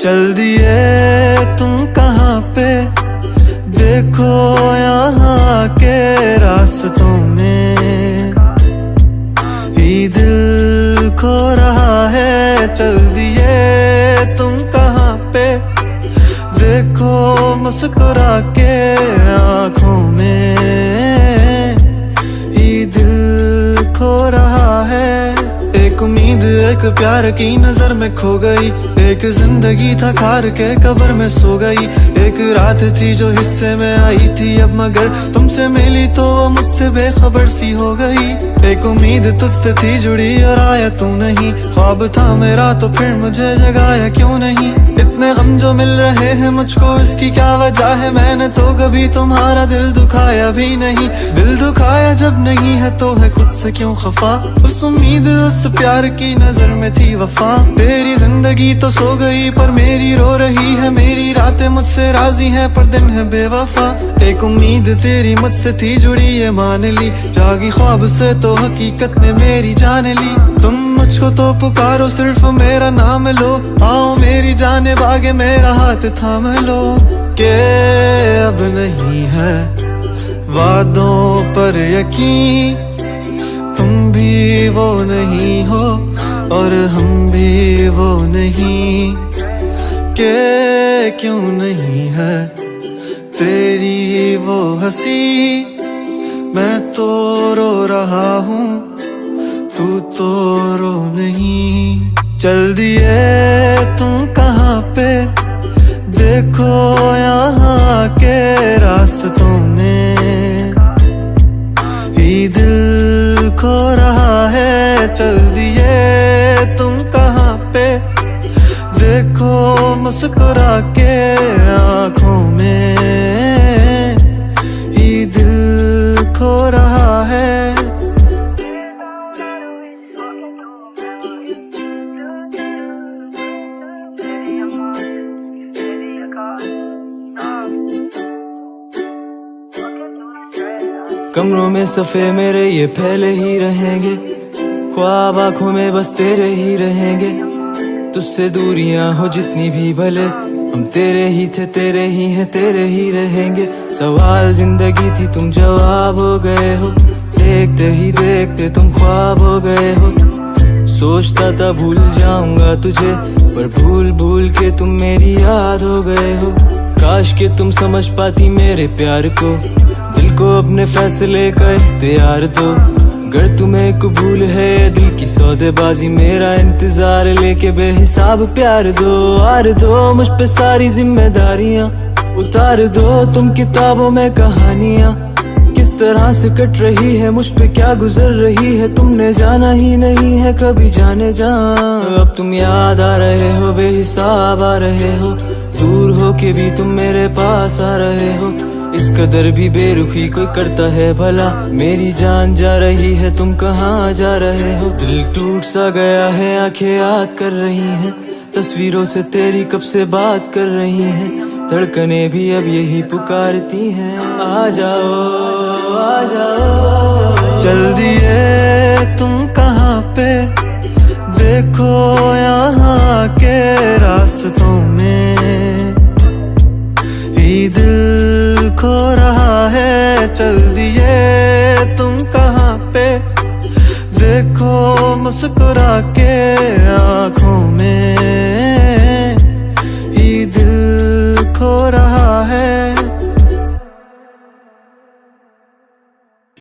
चल दिए तुम कहाँ पे, देखो यहाँ के रास्तों में ही दिल खो रहा है। चल दिए तुम कहाँ पे, देखो मुस्कुरा के आँखों में ही दिल खो रहा है। एक उम्मीद एक प्यार की नजर में खो गई, एक जिंदगी था खार के कब्र में सो गई। एक रात थी जो हिस्से में आई थी अब मगर तुमसे मिली तो वो मुझसे बेखबर सी हो गई। एक उम्मीद तुझसे थी जुड़ी और आया तू नहीं, ख्वाब था मेरा तो फिर मुझे जगाया क्यों नहीं। इतने गम जो मिल रहे हैं मुझको इसकी क्या वजह है, मैंने तो कभी तुम्हारा दिल दुखाया भी नहीं। दिल दुखाया जब नहीं है तो है खुद से क्यों खफा, उस उम्मीद उस प्यार की नजर में थी वफा। तेरी जिंदगी तो सो गई पर मेरी रो रही है, मेरी रातें मुझसे राजी हैं पर दिन है बेवफा। एक उम्मीद तेरी मुझसे थी जुड़ी ये मान ली, जागी ख्वाब से तो हकीकत ने मेरी जान ली। तुम मुझको तो पुकारो सिर्फ मेरा नाम लो, आओ मेरी जाने बागे मेरा हाथ थाम लो। के अब नहीं है वादों पर यकीन, तुम भी वो नहीं हो और हम भी वो नहीं। के क्यों नहीं है तेरी वो हंसी, मैं तो रो रहा हूँ तू तो रो नहीं। चल दिए तुम कहाँ पे, देखो यहाँ के रास्तों में ही दिल खो रहा है। चल दिए तुम कहाँ पे, देखो मुस्कुरा के आँखों में ही दिल खो रहा है। कमरों में सफ़े मेरे ये फैले ही रहेंगे, ख्वाब आँखों में बस तेरे ही रहेंगे। तुझसे दूरियां हो जितनी भी भले हम तेरे ही थे, तेरे ही हैं, तेरे ही रहेंगे। सवाल जिंदगी थी तुम जवाब हो गए हो, देखते ही देखते तुम ख्वाब हो गए हो। सोचता था भूल जाऊंगा तुझे पर भूल भूल के तुम मेरी याद हो गए हो। काश के तुम समझ पाती मेरे प्यार को, दिल को अपने फैसले का इख्तियार दो। अगर तुम्हें कबूल है दिल की सौदेबाजी, मेरा इंतजार लेके बेहिसाब प्यार दो। आर दो मुझ पे सारी जिम्मेदारियां, उतार दो तुम किताबों में कहानियां। किस तरह से कट रही है मुझ पे क्या गुजर रही है, तुमने जाना ही नहीं है कभी जाने जा। अब तुम याद आ रहे हो बेहिसाब आ रहे हो, दूर हो के भी तुम मेरे पास आ रहे हो। इस कदर भी बेरुखी कोई करता है भला, मेरी जान जा रही है तुम कहाँ जा रहे हो। दिल टूट सा गया है आंखें याद कर रही हैं, तस्वीरों से तेरी कब से बात कर रही हैं। धड़कने भी अब यही पुकारती हैं, आ जाओ आ जाओ। चल दिए तुम कहाँ पे, देखो यहाँ के रास्तों में ही दिल खो रहा है। चल दिए तुम कहाँ पे, देखो मुस्कुरा के